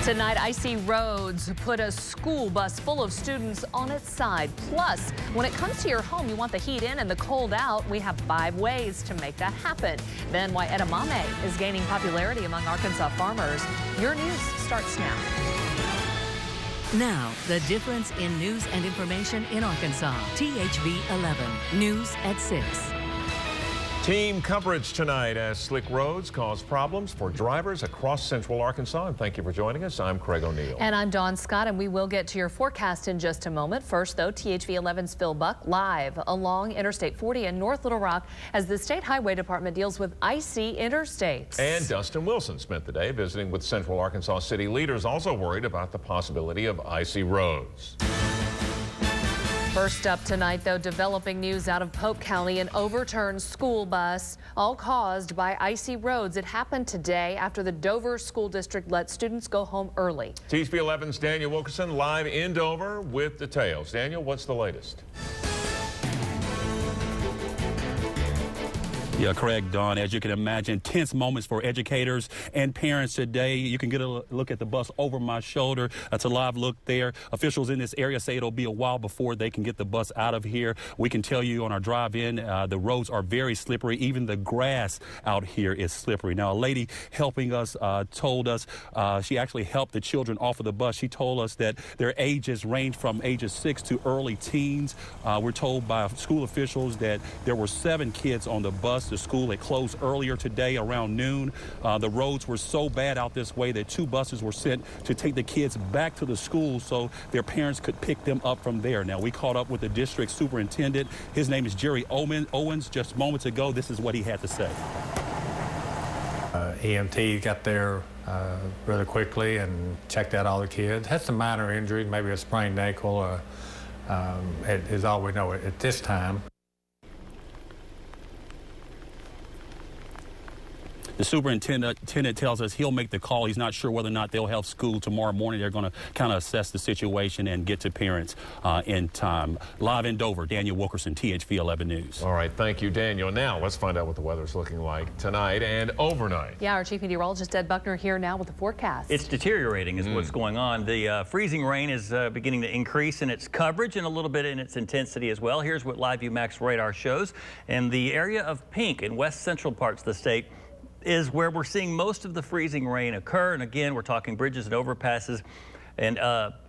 Tonight, icy roads put a school bus full of students on its side. Plus, when it comes to your home, you want the heat in and the cold out. We have 5 ways to make that happen. Then why edamame is gaining popularity among Arkansas farmers. Your news starts now. Now, the difference in news and information in Arkansas. THV 11, news at 6. Team coverage tonight as slick roads cause problems for drivers across central Arkansas. And thank you for joining us. I'm Craig O'Neill. And I'm Dawn Scott, and we will get to your forecast in just a moment. First, though, THV 11's Phil Buck live along Interstate 40 in North Little Rock as the State Highway Department deals with icy interstates. And Dustin Wilson spent the day visiting with Central Arkansas city leaders, also worried about the possibility of icy roads. First up tonight, though, developing news out of Polk County, an overturned school bus, all caused by icy roads. It happened today after the Dover School District let students go home early. THV 11's Daniel Wilkerson live in Dover with details. Daniel, what's the latest? Yeah, Craig, Dawn, as you can imagine, tense moments for educators and parents today. You can get a look at the bus over my shoulder. That's a live look there. Officials in this area say it'll be a while before they can get the bus out of here. We can tell you on our drive-in, the roads are very slippery. Even the grass out here is slippery. Now, a lady helping us told us she actually helped the children off of the bus. She told us that their ages range from ages 6 to early teens. We're told by school officials that there were 7 kids on the bus. The school had closed earlier today around noon. The roads were so bad out this way that 2 buses were sent to take the kids back to the school so their parents could pick them up from there. Now, we caught up with the district superintendent. His name is Jerry Owens. Just moments ago, this is what he had to say. EMT got there rather quickly and checked out all the kids. Had some minor injuries, maybe a sprained ankle, is all we know at this time. The superintendent tells us he'll make the call. He's not sure whether or not they'll have school tomorrow morning. They're going to kind of assess the situation and get to parents in time. Live in Dover, Daniel Wilkerson, THV 11 News. All right, thank you, Daniel. Now, let's find out what the weather's looking like tonight and overnight. Yeah, our chief meteorologist, Ed Buckner, here now with the forecast. It's deteriorating is what's going on. The freezing rain is beginning to increase in its coverage and a little bit in its intensity as well. Here's what Live View Max radar shows. In the area of pink in west central parts of the state, is where we're seeing most of the freezing rain occur. And again, we're talking bridges and overpasses and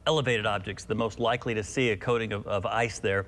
elevated objects, the most likely to see a coating of ice there.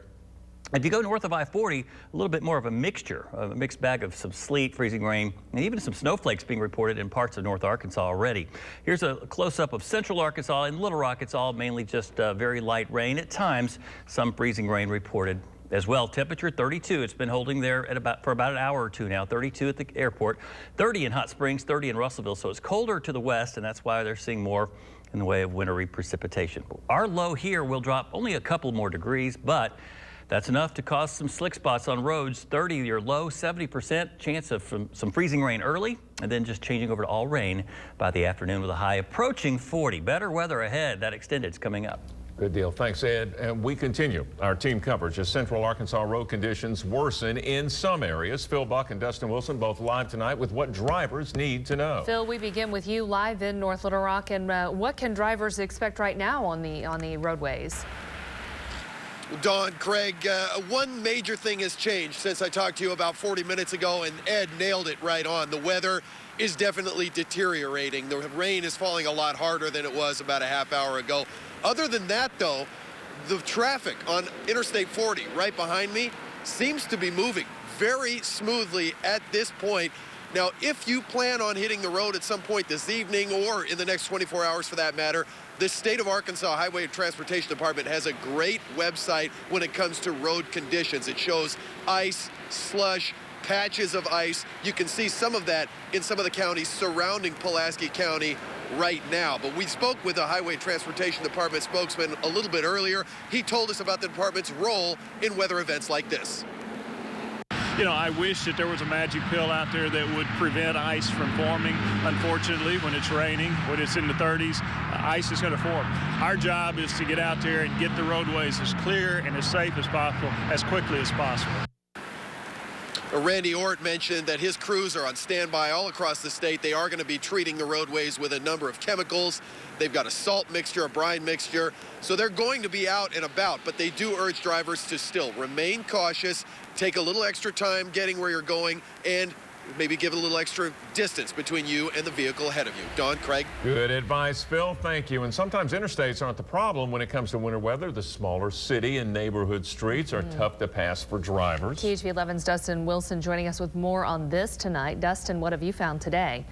If you go north of I-40, a little bit more of a mixture, a mixed bag of some sleet, freezing rain, and even some snowflakes being reported in parts of North Arkansas already. Here's a close-up of central Arkansas. In Little Rock, it's all mainly just very light rain. At times, some freezing rain reported as well. Temperature 32. It's been holding there for about an hour or two now. 32 at the airport, 30 in Hot Springs, 30 in Russellville. So it's colder to the west, and that's why they're seeing more in the way of wintry precipitation. Our low here will drop only a couple more degrees, but that's enough to cause some slick spots on roads. 30 your low, 70% chance of some freezing rain early, and then just changing over to all rain by the afternoon with a high approaching 40. Better weather ahead. That extended's coming up. Good deal. Thanks, Ed. And we continue our team coverage as Central Arkansas road conditions worsen in some areas. Phil Buck and Dustin Wilson both live tonight with what drivers need to know. Phil, we begin with you live in North Little Rock. And what can drivers expect right now on the roadways? Dawn, Craig, one major thing has changed since I talked to you about 40 minutes ago, and Ed nailed it right on. The weather is definitely deteriorating. The rain is falling a lot harder than it was about a half hour ago. Other than that, though, the traffic on Interstate 40 right behind me seems to be moving very smoothly at this point. Now, if you plan on hitting the road at some point this evening or in the next 24 hours for that matter, the State of Arkansas Highway and Transportation Department has a great website when it comes to road conditions. It shows ice, slush, patches of ice. You can see some of that in some of the counties surrounding Pulaski County right now. But we spoke with a Highway Transportation Department spokesman a little bit earlier. He told us about the department's role in weather events like this. You know, I wish that there was a magic pill out there that would prevent ice from forming. Unfortunately, when it's raining, when it's in the 30s, ice is going to form. Our job is to get out there and get the roadways as clear and as safe as possible, as quickly as possible. Randy Ort mentioned that his crews are on standby all across the state. They are going to be treating the roadways with a number of chemicals. They've got a salt mixture, a brine mixture. So they're going to be out and about, but they do urge drivers to still remain cautious, take a little extra time getting where you're going, and maybe give a little extra distance between you and the vehicle ahead of you. Don, Craig? Good advice, Phil. Thank you. And sometimes interstates aren't the problem when it comes to winter weather. The smaller city and neighborhood streets are tough to pass for drivers. THV 11's Dustin Wilson joining us with more on this tonight. Dustin, what have you found today?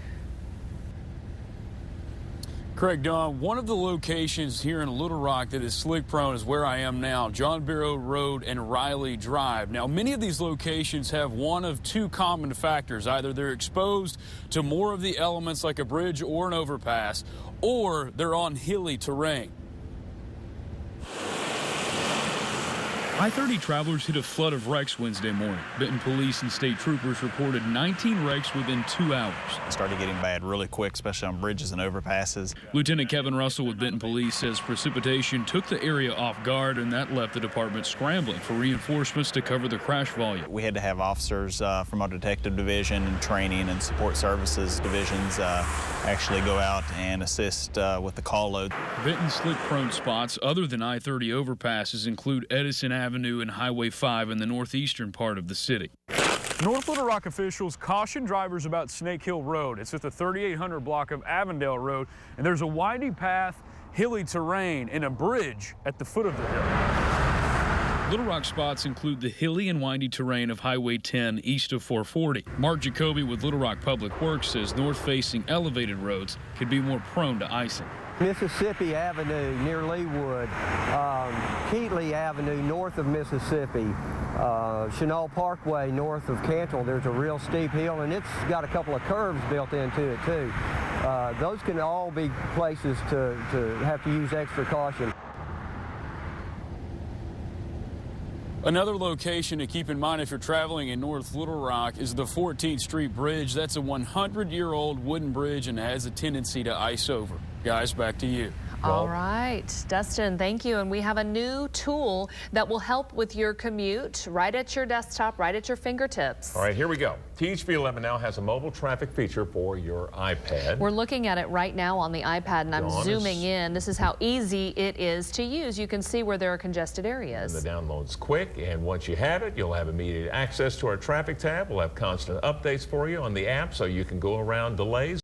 Craig, Don, one of the locations here in Little Rock that is slick prone is where I am now, John Barrow Road and Riley Drive. Now, many of these locations have one of two common factors. Either they're exposed to more of the elements like a bridge or an overpass, or they're on hilly terrain. I-30 travelers hit a flood of wrecks Wednesday morning. Benton police and state troopers reported 19 wrecks within 2 hours. It started getting bad really quick, especially on bridges and overpasses. Lieutenant Kevin Russell with Benton Police says precipitation took the area off guard, and that left the department scrambling for reinforcements to cover the crash volume. We had to have officers from our detective division and training and support services divisions actually go out and assist with the call load. Benton slick-prone spots other than I-30 overpasses include Edison Avenue and Highway 5 in the northeastern part of the city. North Little Rock officials caution drivers about Snake Hill Road. It's at the 3800 block of Avondale Road, and there's a winding path, hilly terrain, and a bridge at the foot of the hill. Little Rock spots include the hilly and windy terrain of Highway 10 east of 440. Mark Jacoby with Little Rock Public Works says north-facing elevated roads could be more prone to icing. Mississippi Avenue near Leewood, Keatley Avenue north of Mississippi, Chenal Parkway north of Cantrell. There's a real steep hill, and it's got a couple of curves built into it too. Those can all be places to have to use extra caution. Another location to keep in mind if you're traveling in North Little Rock is the 14th Street Bridge. That's a 100-year-old wooden bridge and has a tendency to ice over. Guys, back to you. All right, Dustin, thank you. And we have a new tool that will help with your commute right at your desktop, right at your fingertips. All right, here we go. THV 11 now has a mobile traffic feature for your iPad. We're looking at it right now on the iPad, and I'm zooming in. This is how easy it is to use. You can see where there are congested areas. And the download's quick, and once you have it, you'll have immediate access to our traffic tab. We'll have constant updates for you on the app so you can go around delays.